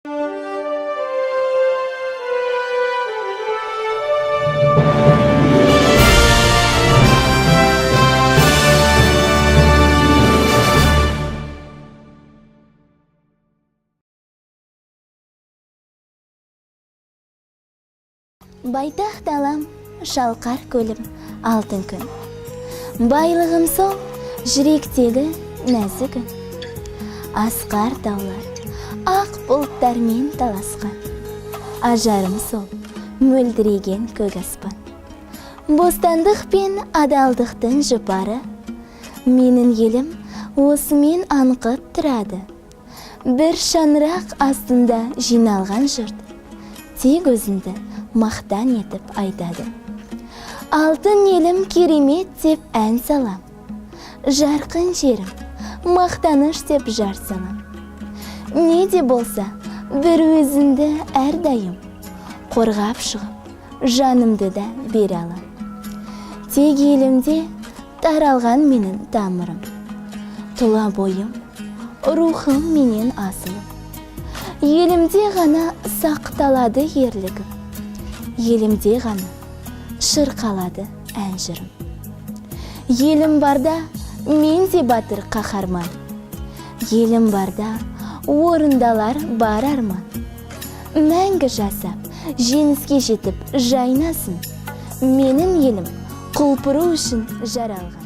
Байтақ далам, шалқар көлім, алтын күн. Байлығым сол, жүректегі нәзік үн. Асқар таулар, ақ бұлттармен таласқан. Ажарым сол, мөлдіреген көк аспан. Бостандық пен адалдықтың жұпары, менің елім осымен аңқып тұрады. Бір шаңырақ астында жиналған жұрт, тек өзіңді мақтан етіп айтады. Алтын елім керемет деп ән салам, жарқын жерім, мақтаныш деп жар салам. Не де болса, бір өзіңді әрдайым қорғап шығып, жанымды да бере алам. Тек елімде таралған менің тамырым, тұла бойым, рухым менен асылым. Елімде ғана сақталады ерлігім, елімде ғана шырқалады ән жырым. Елім барда мен де батыр қаһарман, елім барда орындалар бар арман. Мәңгі жасап, жеңіске жетіп жайнасын, менің елім құлпыру үшін жаралған.